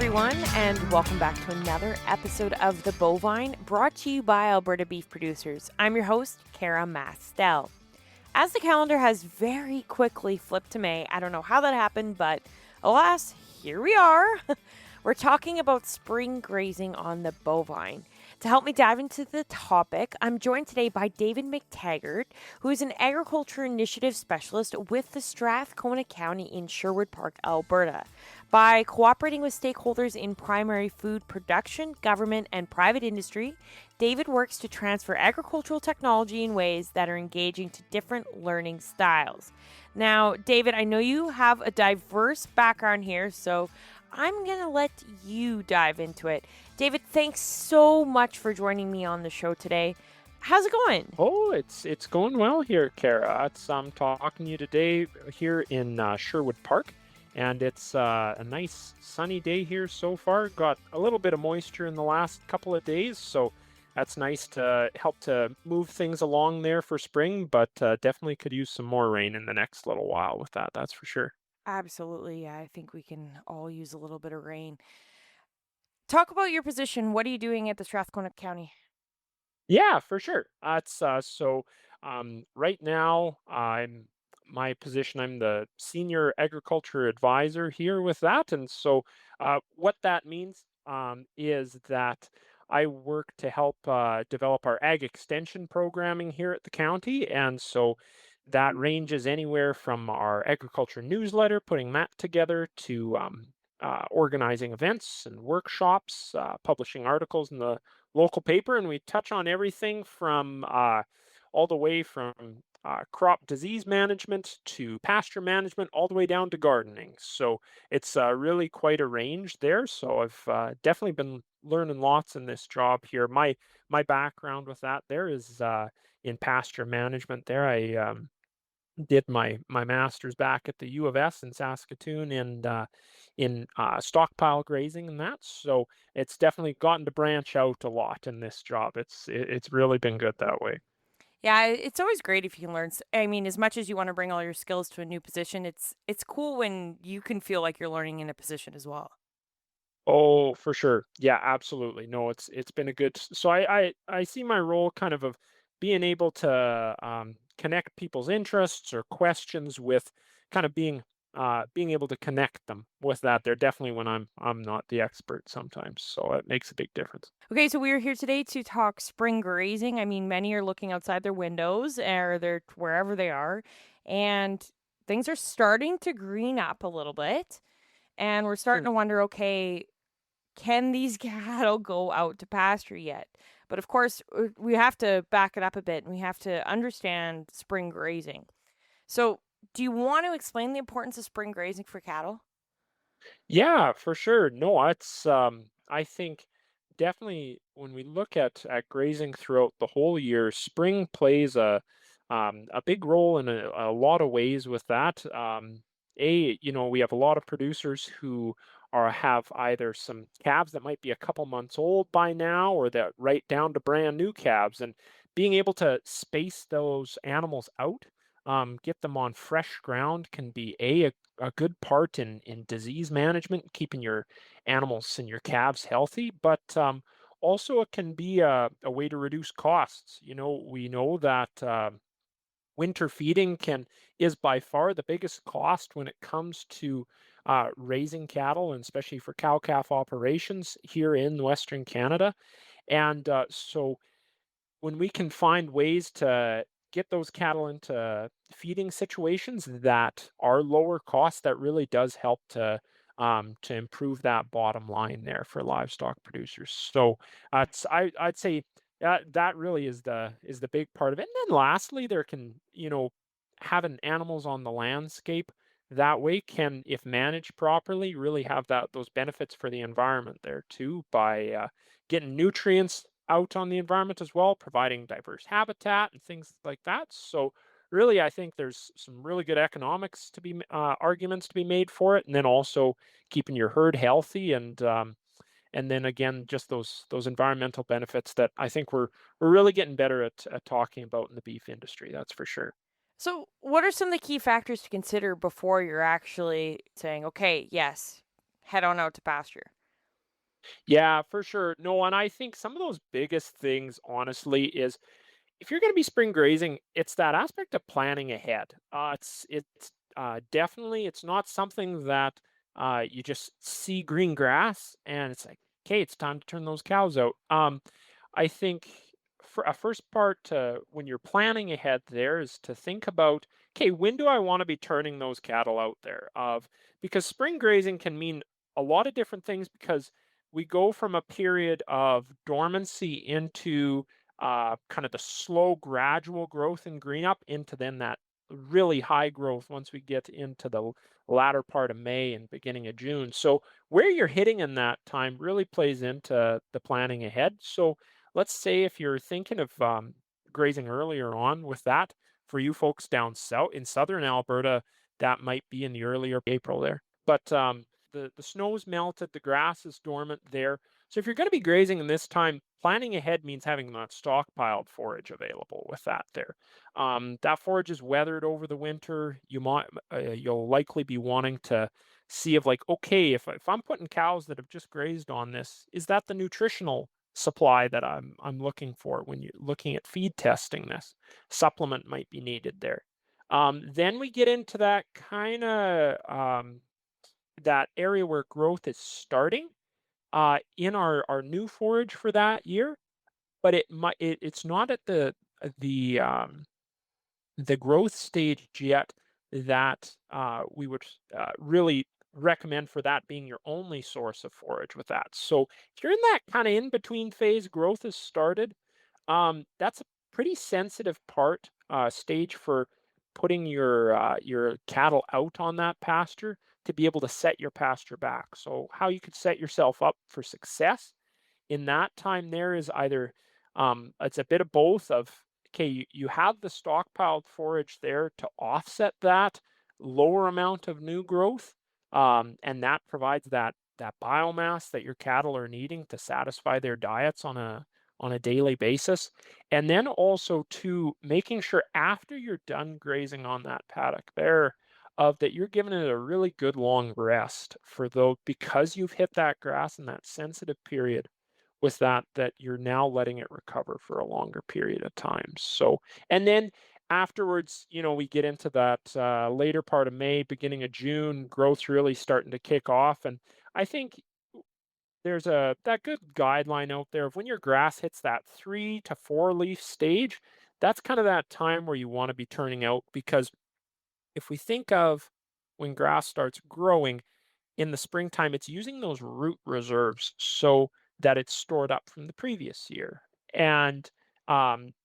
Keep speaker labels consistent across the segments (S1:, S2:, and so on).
S1: everyone, and welcome back to another episode of The Bovine, brought to you by Alberta beef producers. I'm your host, Kara Mastel. As the calendar has very quickly flipped to May, I don't know how that happened, but alas, here we are. We're talking about spring grazing on the bovine. To help me dive into the topic, I'm joined today by David MacTaggart, who is an agriculture initiative specialist with the Strathcona County in Sherwood Park, Alberta. By cooperating with stakeholders in primary food production, government, and private industry, David works to transfer agricultural technology in ways that are engaging to different learning styles. Now, David, I know you have a diverse background here, so I'm going to let you dive into it. David, thanks so much for joining me on the show today. How's it going?
S2: Oh, it's going well here, Kara. I'm talking to you today here in Sherwood Park, and it's a nice sunny day here so far. Got a little bit of moisture in the last couple of days, so that's nice to help to move things along there for spring, but definitely could use some more rain in the next little while with that, that's for sure.
S1: Absolutely. Yeah, I think we can all use a little bit of rain. Talk about your position. What are you doing at the Strathcona County?
S2: Yeah, for sure. Right now my position. I'm the senior agriculture advisor here with that, and so what that means is that I work to help develop our ag extension programming here at the county, and so that ranges anywhere from our agriculture newsletter, putting that together, to organizing events and workshops, publishing articles in the local paper, and we touch on everything from all the way from crop disease management to pasture management, all the way down to gardening. So it's really quite a range there. So I've definitely been learning lots in this job here. My background with that there is in pasture management. There, I did my master's back at the U of S in Saskatoon, and in stockpile grazing and that. So it's definitely gotten to branch out a lot in this job. It's really been good that way.
S1: Yeah, it's always great if you can learn. I mean, as much as you want to bring all your skills to a new position, it's cool when you can feel like you're learning in a position as well.
S2: Oh, for sure. Yeah, absolutely. No, it's been a good. So I see my role kind of being able to connect people's interests or questions with kind of being able to connect them with that. They're definitely when I'm not the expert sometimes, so it makes a big difference.
S1: Okay, so we are here today to talk spring grazing. I mean, many are looking outside their windows or they're wherever they are, and things are starting to green up a little bit. And we're starting
S2: Mm.
S1: to wonder, okay, can these cattle go out to pasture yet? But of course, we have to back it up a bit and we have to understand spring grazing. So, do you want to explain the importance of spring grazing for cattle?
S2: Yeah, for sure. No, it's I think definitely when we look at grazing throughout the whole year, spring plays a big role in a lot of ways with that. We have a lot of producers who have either some calves that might be a couple months old by now, or that right down to brand new calves, and being able to space those animals out, get them on fresh ground, can be a good part in disease management, keeping your animals and your calves healthy, but also it can be a way to reduce costs. We know that winter feeding can is by far the biggest cost when it comes to raising cattle, and especially for cow calf operations here in Western Canada. And so when we can find ways to get those cattle into feeding situations that are lower cost, that really does help to improve that bottom line there for livestock producers. So I'd say that really is the big part of it. And then lastly, there can, having animals on the landscape that way can, if managed properly, really have those benefits for the environment there too, by getting nutrients out on the environment as well, providing diverse habitat and things like that. So really, I think there's some really good economics to be arguments to be made for it, and then also keeping your herd healthy, and then again, just those environmental benefits that I think we're really getting better at talking about in the beef industry. That's for sure.
S1: So, what are some of the key factors to consider before you're actually saying, okay, yes, head on out to pasture?
S2: Yeah, for sure. No, and I think some of those biggest things, honestly, is if you're going to be spring grazing, it's that aspect of planning ahead. It's definitely it's not something that you just see green grass and it's like, okay, it's time to turn those cows out. I think for a first part when you're planning ahead there is to think about, okay, when do I want to be turning those cattle out there? Of because spring grazing can mean a lot of different things because we go from a period of dormancy into kind of the slow, gradual growth and green up into then that really high growth once we get into the latter part of May and beginning of June. So where you're hitting in that time really plays into the planning ahead. So let's say if you're thinking of grazing earlier on with that, for you folks down south in southern Alberta, that might be in the earlier April there. But the snow's melted, the grass is dormant there. So if you're going to be grazing in this time, planning ahead means having that stockpiled forage available with that there. That forage is weathered over the winter. You'll likely be wanting to see if like, okay, if I'm putting cows that have just grazed on this, is that the nutritional supply that I'm looking for when you're looking at feed testing this? Supplement might be needed there. Then we get into that kind of that area where growth is starting in our new forage for that year, but it's not at the the growth stage yet that we would really recommend for that being your only source of forage with that. So if you're in that kind of in between phase, growth has started. That's a pretty sensitive part stage for putting your cattle out on that pasture to be able to set your pasture back. So how you could set yourself up for success in that time there is either it's a bit of both of okay, you have the stockpiled forage there to offset that lower amount of new growth, and that provides that biomass that your cattle are needing to satisfy their diets on a daily basis. And then also to making sure after you're done grazing on that paddock there, of that you're giving it a really good long rest for though because you've hit that grass in that sensitive period with that you're now letting it recover for a longer period of time. So, and then afterwards, we get into that later part of May, beginning of June, growth's really starting to kick off. And I think there's a that good guideline out there of when your grass hits that 3 to 4 leaf stage, that's kind of that time where you want to be turning out because if we think of when grass starts growing, in the springtime, it's using those root reserves so that it's stored up from the previous year. And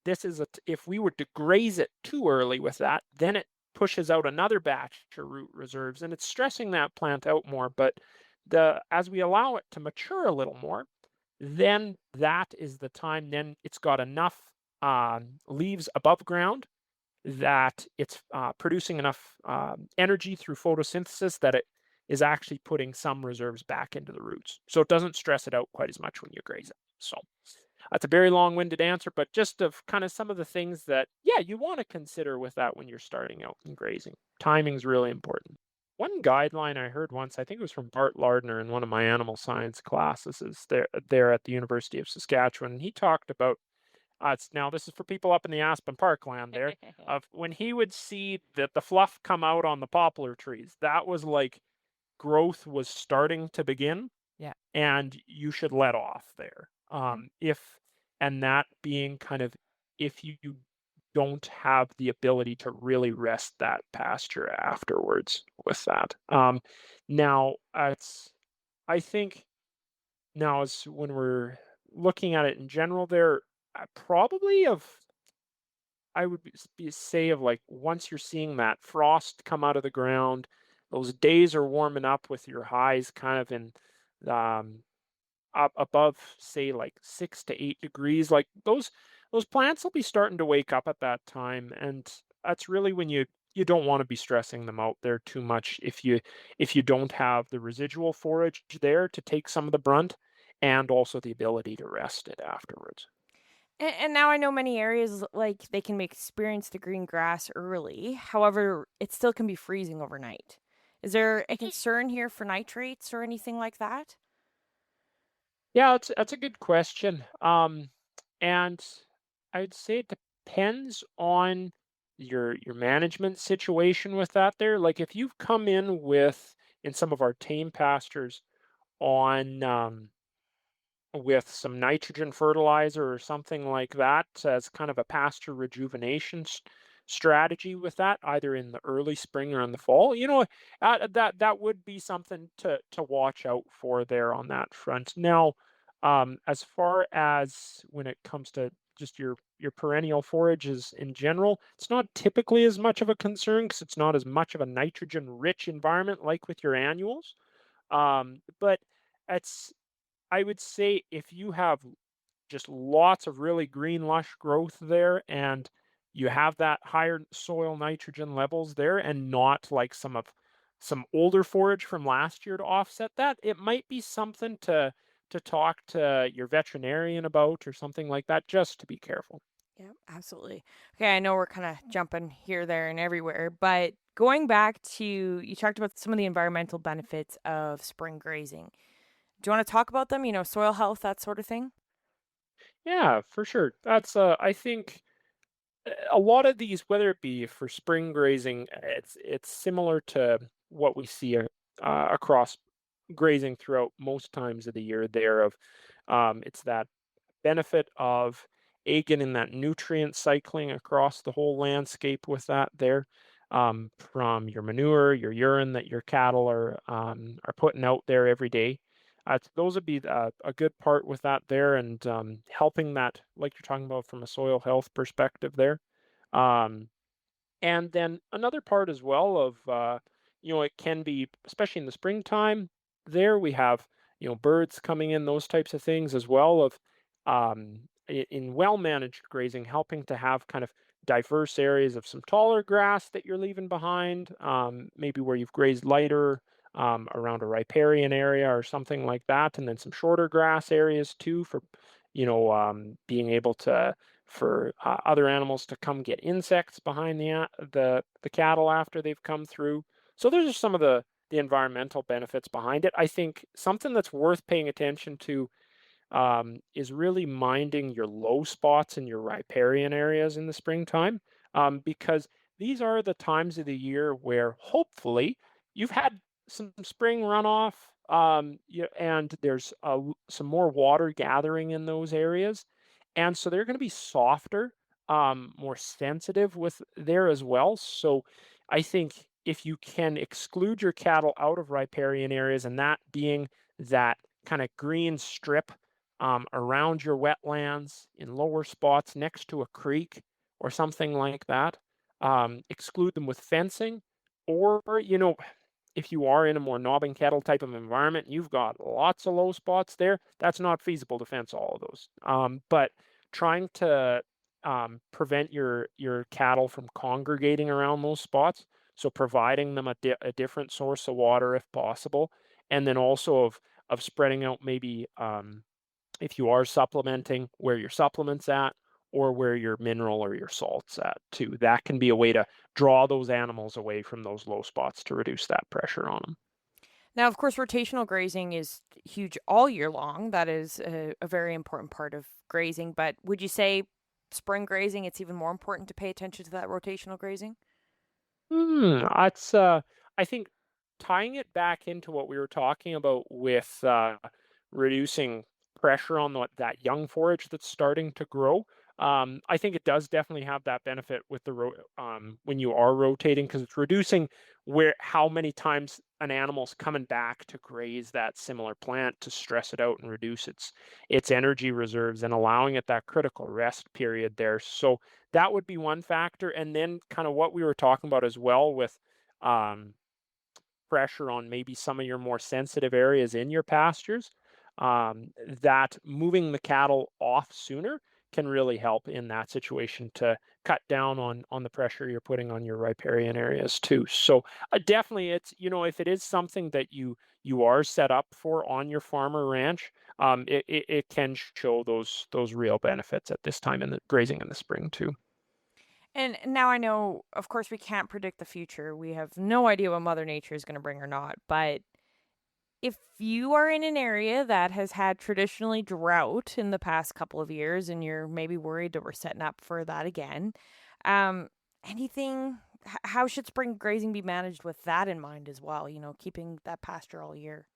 S2: this is if we were to graze it too early with that, then it pushes out another batch of root reserves, and it's stressing that plant out more. But the as we allow it to mature a little more, then that is the time. Then it's got enough leaves above ground that it's producing enough energy through photosynthesis that it is actually putting some reserves back into the roots. So it doesn't stress it out quite as much when you graze it. So that's a very long-winded answer, but just of kind of some of the things that, yeah, you want to consider with that when you're starting out in grazing. Timing is really important. One guideline I heard once, I think it was from Bart Lardner in one of my animal science classes, is there at the University of Saskatchewan. And he talked about now this is for people up in the Aspen Parkland there, of when he would see that the fluff come out on the poplar trees, that was like growth was starting to begin
S1: Yeah.
S2: and you should let off there.
S1: Okay.
S2: If and that being kind of if you don't have the ability to really rest that pasture afterwards with that. Now it's I think now is when we're looking at it in general there, probably of I would say of like once you're seeing that frost come out of the ground, those days are warming up with your highs kind of in um, up above say like 6 to 8 degrees. Like those plants will be starting to wake up at that time, and that's really when you don't want to be stressing them out there too much if you don't have the residual forage there to take some of the brunt and also the ability to rest it afterwards.
S1: And now I know many areas like they can experience the green grass early. However, it still can be freezing overnight. Is there a concern here for nitrates or anything like that?
S2: Yeah, that's a good question. And I'd say it depends on your management situation with that there. Like if you've come in with in some of our tame pastures on with some nitrogen fertilizer or something like that as kind of a pasture rejuvenation strategy with that, either in the early spring or in the fall. That would be something to watch out for there on that front. Now, as far as when it comes to just your perennial forages in general, it's not typically as much of a concern because it's not as much of a nitrogen rich environment like with your annuals. But it's I would say if you have just lots of really green, lush growth there, and you have that higher soil nitrogen levels there, and not like some older forage from last year to offset that, it might be something to talk to your veterinarian about or something like that, just to be careful.
S1: Yeah, absolutely. Okay, I know we're kind of jumping here, there, and everywhere, but going back to you talked about some of the environmental benefits of spring grazing. Do you want to talk about them? Soil health, that sort of thing?
S2: Yeah, for sure. That's I think a lot of these, whether it be for spring grazing, it's similar to what we see across grazing throughout most times of the year. There of it's that benefit of getting that nutrient cycling across the whole landscape with that there, from your manure, your urine that your cattle are putting out there every day. Those would be a good part with that there, and helping that, like you're talking about from a soil health perspective there. Um, and then another part as well of, it can be, especially in the springtime, there we have, birds coming in, those types of things as well of, in well-managed grazing, helping to have kind of diverse areas of some taller grass that you're leaving behind, maybe where you've grazed lighter, around a riparian area or something like that, and then some shorter grass areas too for, being able to for other animals to come get insects behind the cattle after they've come through. So those are some of the environmental benefits behind it. I think something that's worth paying attention to, is really minding your low spots in your riparian areas in the springtime, because these are the times of the year where hopefully you've had some spring runoff, and there's some more water gathering in those areas. And so they're going to be softer, more sensitive with there as well. So I think if you can exclude your cattle out of riparian areas, and that being that kind of green strip, around your wetlands in lower spots next to a creek or something like that. Exclude them with fencing, or if you are in a more knobbing cattle type of environment, you've got lots of low spots there. That's not feasible to fence all of those. But trying to prevent your cattle from congregating around those spots, so providing them a different source of water if possible, and then also of spreading out maybe, if you are supplementing, where your supplements at, or where your mineral or your salts at too. That can be a way to draw those animals away from those low spots to reduce that pressure on them.
S1: Now, of course, rotational grazing is huge all year long. That is a very important part of grazing. But would you say spring grazing, it's even more important to pay attention to that rotational grazing?
S2: That's I think tying it back into what we were talking about with reducing pressure on that young forage that's starting to grow. I think it does definitely have that benefit with when you are rotating, because it's reducing where how many times an animal's coming back to graze that similar plant to stress it out and reduce its energy reserves, and allowing it that critical rest period there. So that would be one factor. And then kind of what we were talking about as well with, um, pressure on maybe some of your more sensitive areas in your pastures, that moving the cattle off sooner can really help in that situation to cut down on the pressure you're putting on your riparian areas too. So definitely, it's, if it is something that you are set up for on your farm or ranch, it can show those real benefits at this time in the grazing in the spring too.
S1: And now I know, of course, we can't predict the future. We have no idea what Mother Nature is going to bring or not. But If you are in an area that has had traditionally drought in the past couple of years and you're maybe worried that we're setting up for that again, um, anything, how should spring grazing be managed with that in mind as well? Keeping that pasture all year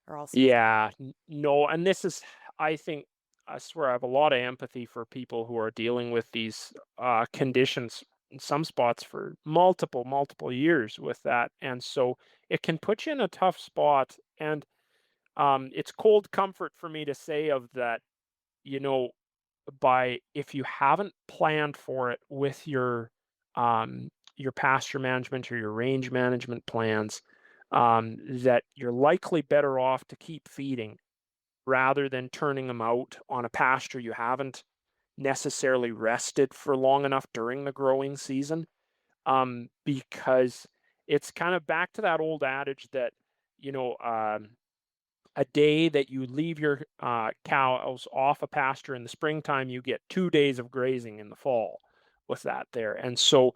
S1: or all season.
S2: Yeah, no, and this is, I think, I swear I have a lot of empathy for people who are dealing with these conditions in some spots for multiple years with that, and so it can put you in a tough spot. And it's cold comfort for me to say of that, you know, by if you haven't planned for it with your pasture management or your range management plans, that you're likely better off to keep feeding rather than turning them out on a pasture you haven't necessarily rested for long enough during the growing season. Because it's kind of back to that old adage that, you know, a day that you leave your cows off a pasture in the springtime, you get 2 days of grazing in the fall with that there. And so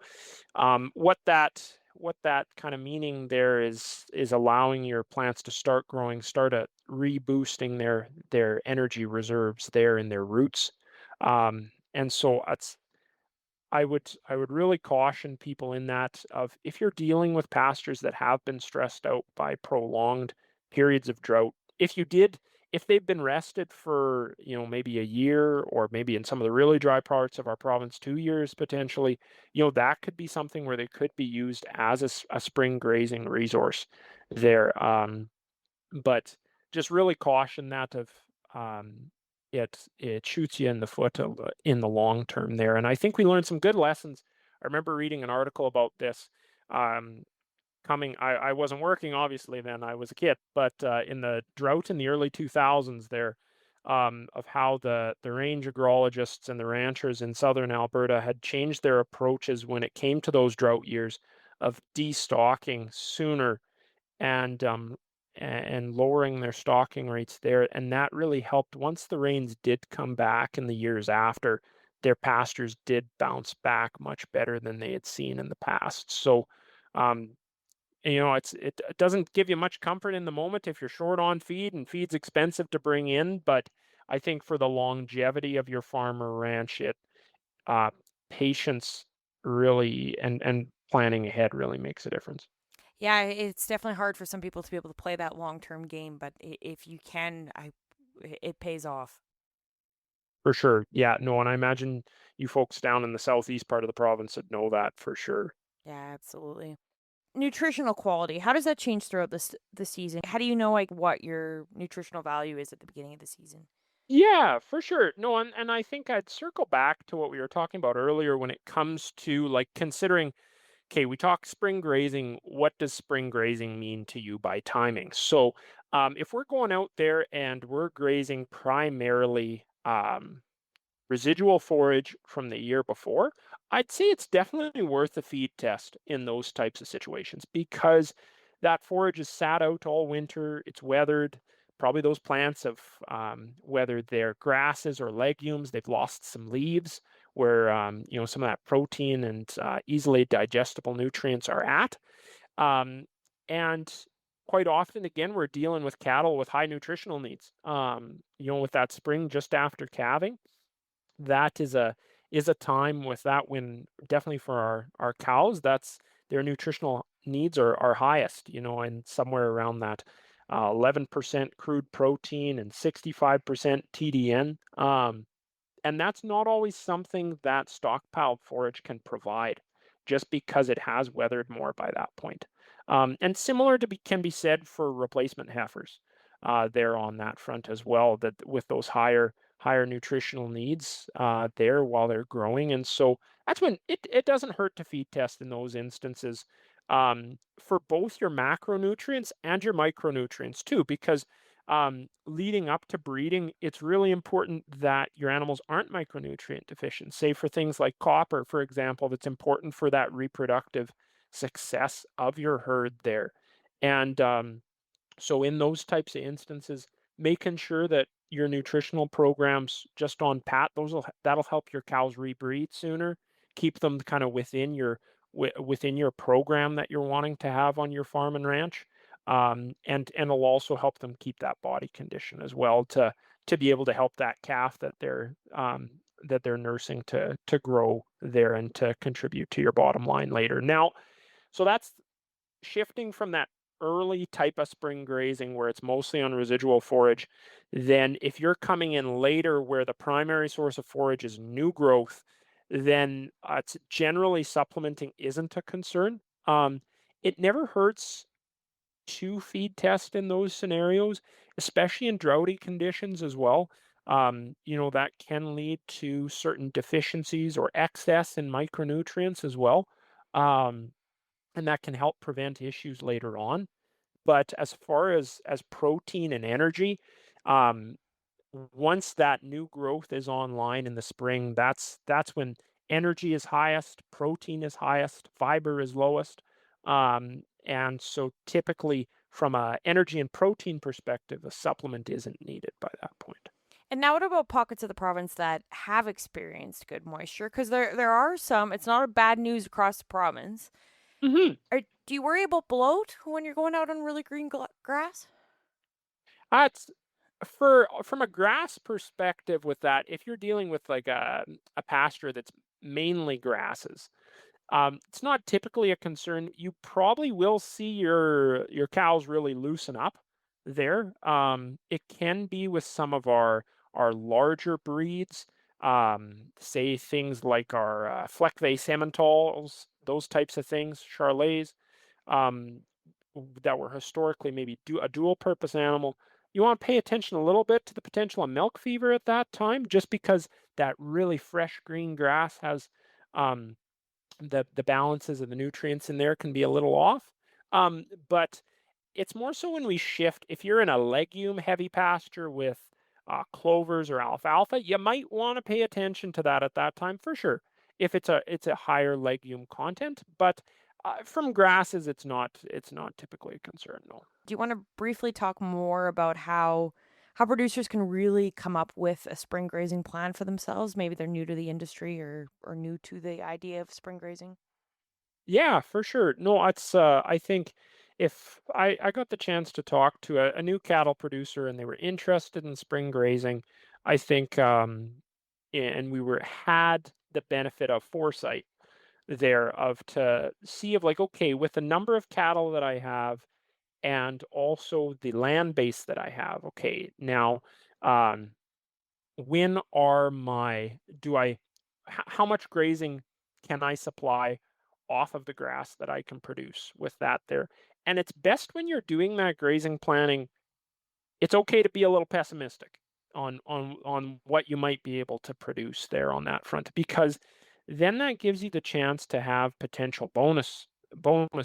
S2: what that kind of meaning there is allowing your plants to start growing, start reboosting their energy reserves there in their roots. And so I would really caution people in that of if you're dealing with pastures that have been stressed out by prolonged periods of drought, if they've been rested for, maybe a year or maybe in some of the really dry parts of our province 2 years potentially, that could be something where they could be used as a spring grazing resource there. But just really caution that of it shoots you in the foot in the long term there. And I think we learned some good lessons. I remember reading an article about this. Um, I wasn't working obviously then, I was a kid, but in the drought in the early 2000s there, of how the range agrologists and the ranchers in southern Alberta had changed their approaches when it came to those drought years of destocking sooner and lowering their stocking rates there, and that really helped. Once the rains did come back in the years after, their pastures did bounce back much better than they had seen in the past. So, um, it doesn't give you much comfort in the moment if you're short on feed and feed's expensive to bring in, but I think for the longevity of your farm or ranch, uh, patience really and planning ahead really makes a difference.
S1: Yeah, it's definitely hard for some people to be able to play that long term game, but if you can, it pays off.
S2: For sure. Yeah, no, and I imagine you folks down in the southeast part of the province would know that for sure.
S1: Yeah, absolutely. Nutritional quality, how does that change throughout the season? How do you know like what your nutritional value is at the beginning of the season?
S2: Yeah, for sure. No, and I think I'd circle back to what we were talking about earlier when it comes to like considering, okay, we talk spring grazing. What does spring grazing mean to you by timing? So, if we're going out there and we're grazing primarily, residual forage from the year before, I'd say it's definitely worth a feed test in those types of situations because that forage is sat out all winter, it's weathered. Probably those plants have weathered their grasses or legumes. They've lost some leaves where some of that protein and easily digestible nutrients are at. Um, and quite often, again, we're dealing with cattle with high nutritional needs. With that spring just after calving, that is a time with that when definitely for our cows, that's their nutritional needs are highest, and somewhere around that 11% crude protein and 65% TDN. And that's not always something that stockpiled forage can provide just because it has weathered more by that point. And similar can be said for replacement heifers there on that front as well, that with those higher nutritional needs there while they're growing. And so that's when it doesn't hurt to feed test in those instances for both your macronutrients and your micronutrients too, because leading up to breeding, it's really important that your animals aren't micronutrient deficient. Say for things like copper, for example, that's important for that reproductive success of your herd there. And so in those types of instances, making sure that your nutritional programs just on pat, that'll help your cows rebreed sooner, keep them kind of within your program that you're wanting to have on your farm and ranch. And it'll also help them keep that body condition as well to be able to help that calf that they're nursing to grow there and to contribute to your bottom line later. Now, so that's shifting from that early type of spring grazing where it's mostly on residual forage. Then if you're coming in later where the primary source of forage is new growth, then it's generally supplementing isn't a concern. It never hurts to feed test in those scenarios, especially in droughty conditions as well. That can lead to certain deficiencies or excess in micronutrients as well. Um, and that can help prevent issues later on. But as far as protein and energy, um, once that new growth is online in the spring, that's when energy is highest, protein is highest, fiber is lowest. And so typically from a energy and protein perspective, a supplement isn't needed by that point.
S1: And now, what about pockets of the province that have experienced good moisture? Because there are some. It's not a bad news across the province.
S2: Hmm.
S1: Do you worry about bloat when you're going out on really green grass?
S2: It's for from a grass perspective with that, if you're dealing with like a pasture that's mainly grasses, it's not typically a concern. You probably will see your cows really loosen up there. It can be with some of our larger breeds, say things like our Fleckvay Simmentals, those types of things, Charolais, um, that were historically maybe a dual purpose animal. You want to pay attention a little bit to the potential of milk fever at that time, just because that really fresh green grass has um, the balances of the nutrients in there can be a little off. But it's more so when we shift. If you're in a legume heavy pasture with clovers or alfalfa, you might want to pay attention to that at that time for sure. If it's a higher legume content, but from grasses, it's not typically a concern. No.
S1: Do you want to briefly talk more about how producers can really come up with a spring grazing plan for themselves? Maybe they're new to the industry or new to the idea of spring grazing.
S2: Yeah, for sure. No, it's I think if I got the chance to talk to a new cattle producer and they were interested in spring grazing, I think and we were had the benefit of foresight there of to see of like, okay, with the number of cattle that I have and also the land base that I have, okay, now um when are my do I how much grazing can I supply off of the grass that I can produce with that there? And it's best when you're doing that grazing planning, it's okay to be a little pessimistic on what you might be able to produce there on that front, because then that gives you the chance to have potential bonus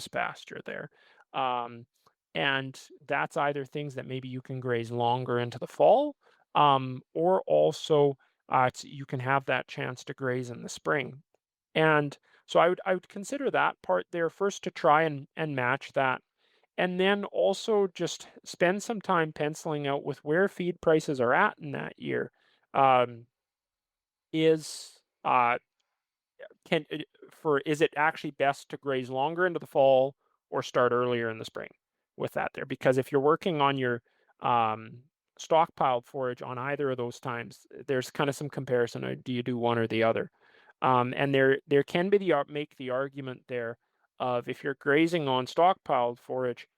S2: pasture there. Um, and that's either things that maybe you can graze longer into the fall, or also you can have that chance to graze in the spring. And so I would consider that part there first to try and match that, and then also just spend some time penciling out with where feed prices are at in that year. Um, is can for is it actually best to graze longer into the fall or start earlier in the spring with that there? Because if you're working on your um, stockpiled forage on either of those times, there's kind of some comparison. Do you do one or the other? And there can be make the argument there of if you're grazing on stockpiled forage,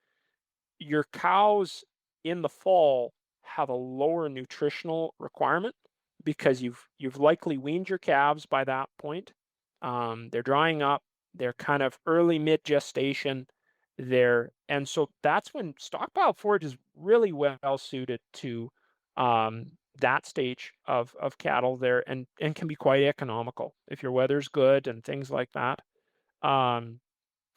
S2: your cows in the fall have a lower nutritional requirement because you've likely weaned your calves by that point. They're drying up. They're kind of early mid gestation there, and so that's when stockpile forage is really well suited to that stage of cattle there, and can be quite economical if your weather's good and things like that. Um,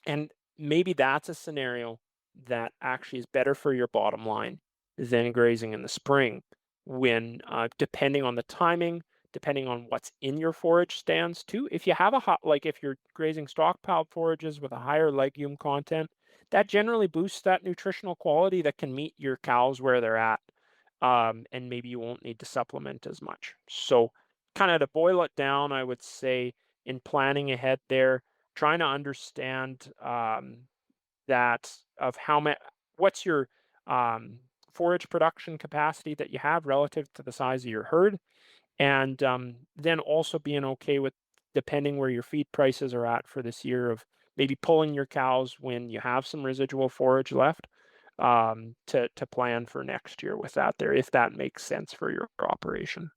S2: and maybe that's a scenario that actually is better for your bottom line than grazing in the spring when, depending on the timing, depending on what's in your forage stands too. If you have like if you're grazing stockpiled forages with a higher legume content, that generally boosts that nutritional quality that can meet your cows where they're at. And maybe you won't need to supplement as much. So kind of to boil it down, I would say in planning ahead there, trying to understand that of what's your um, forage production capacity that you have relative to the size of your herd, and then also being okay with, depending where your feed prices are at for this year, of maybe pulling your cows when you have some residual forage left, to plan for next year with that there, if that makes sense for your operation.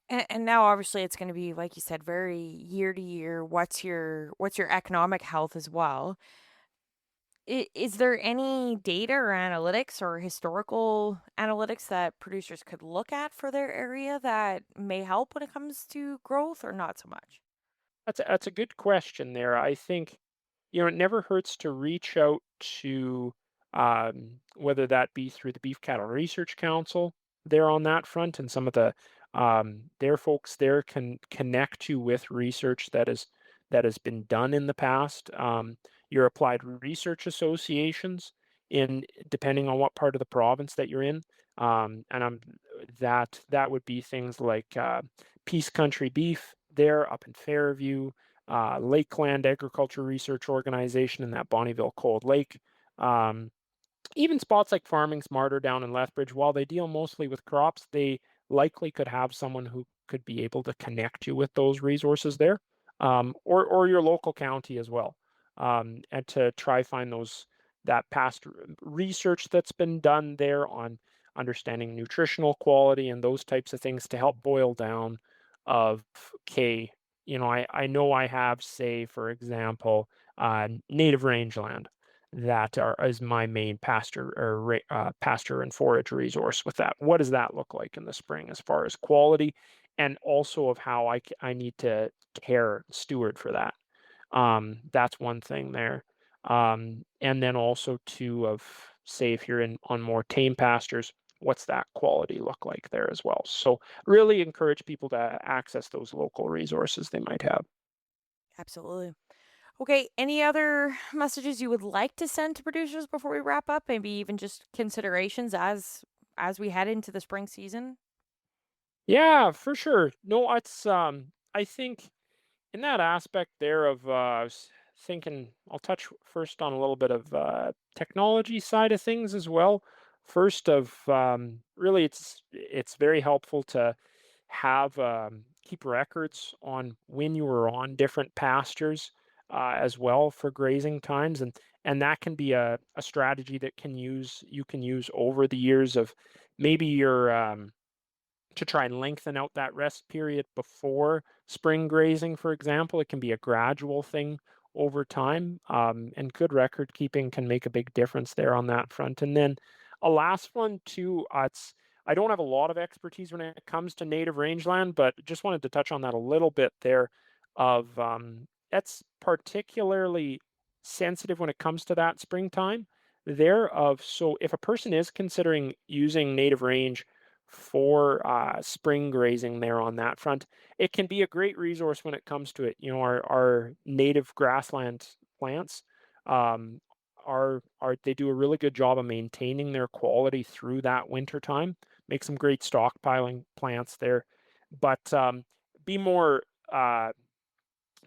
S1: And now obviously it's going to be like you said very year to year. What's your economic health as well? Is there any data or analytics or historical analytics that producers could look at for their area that may help when it comes to growth or not so much?
S2: That's a good question there. I think, it never hurts to reach out to, whether that be through the Beef Cattle Research Council there on that front, and some of their folks there can connect you with research that has been done in the past. Your applied research associations, in depending on what part of the province that you're in, and that would be things like Peace Country Beef there up in Fairview, Lakeland Agriculture Research Organization in that Bonneville Cold Lake. Um, Even spots like Farming Smarter down in Lethbridge, while they deal mostly with crops, they likely could have someone who could be able to connect you with those resources there, or your local county as well, and to try find that past research that's been done there on understanding nutritional quality and those types of things to help boil down of, okay, I know I have, say, for example, native rangeland that is my main pasture and forage resource with that. What does that look like in the spring as far as quality, and also of how I need to steward for that. That's one thing there. And then also too of, say, if you're in on more tame pastures, what's that quality look like there as well? So really encourage people to access those local resources they might have.
S1: Absolutely. Okay, any other messages you would like to send to producers before we wrap up? Maybe even just considerations as we head into the spring season?
S2: Yeah, for sure. No, it's I think in that aspect there of, I was thinking I'll touch first on a little bit of technology side of things as well. First of, really, it's very helpful to have, keep records on when you were on different pastures, as well for grazing times, and that can be a strategy that you can use over the years of maybe your to try and lengthen out that rest period before spring grazing, for example. It can be a gradual thing over time, and good record keeping can make a big difference there on that front. And then a last one too. I don't have a lot of expertise when it comes to native rangeland, but just wanted to touch on that a little bit there. Of That's particularly sensitive when it comes to that springtime. There of So if a person is considering using native range for spring grazing there on that front, it can be a great resource when it comes to it. Our native grassland plants, um, are they do a really good job of maintaining their quality through that winter time. Make some great stockpiling plants there, but be more uh,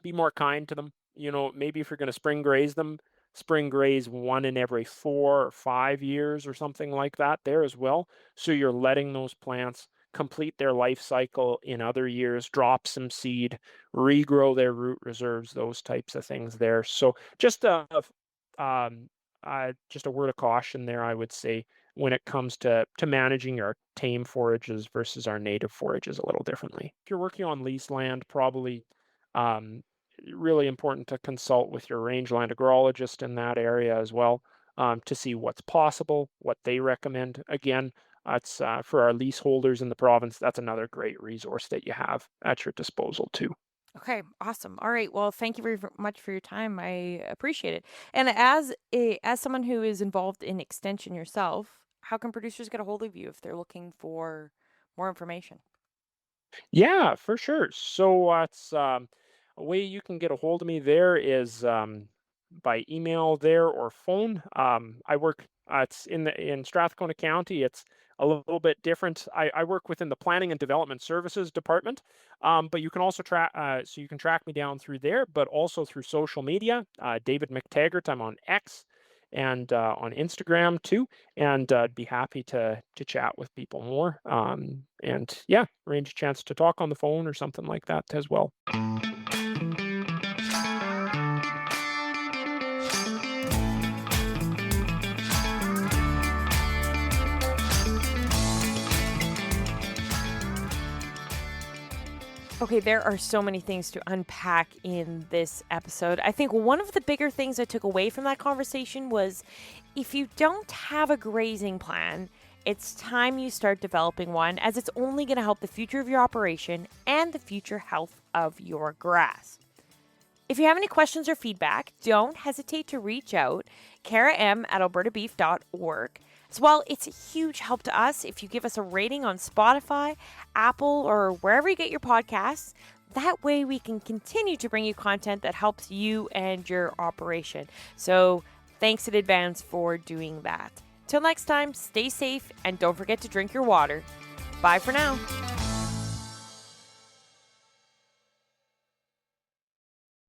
S2: be more kind to them. Maybe if you're going to spring graze them, spring graze one in every 4 or 5 years or something like that there as well. So you're letting those plants complete their life cycle in other years, drop some seed, regrow their root reserves, those types of things there. So just a word of caution there, I would say, when it comes to managing our tame forages versus our native forages a little differently. If you're working on leased land, probably um, really important to consult with your rangeland agrologist in that area as well, to see what's possible, what they recommend. Again, that's for our leaseholders in the province. That's another great resource that you have at your disposal too.
S1: Okay, awesome. All right. Well, thank you very much for your time. I appreciate it. And as someone who is involved in extension yourself, how can producers get a hold of you if they're looking for more information?
S2: Yeah, for sure. So it's a way you can get a hold of me there is, by email there or phone. I work. It's in Strathcona County. It's a little bit different. I work within the Planning and Development Services department, but you can also track. So you can track me down through there, but also through social media. David MacTaggart. I'm on X, and on Instagram too. And I'd be happy to chat with people more. And yeah, arrange a chance to talk on the phone or something like that as well.
S1: Okay, there are so many things to unpack in this episode. I think one of the bigger things I took away from that conversation was if you don't have a grazing plan, it's time you start developing one, as it's only going to help the future of your operation and the future health of your grass. If you have any questions or feedback, don't hesitate to reach out, kara.m@albertabeef.org. As well, it's a huge help to us if you give us a rating on Spotify, Apple, or wherever you get your podcasts. That way we can continue to bring you content that helps you and your operation. So thanks in advance for doing that. Till next time, stay safe and don't forget to drink your water. Bye for now.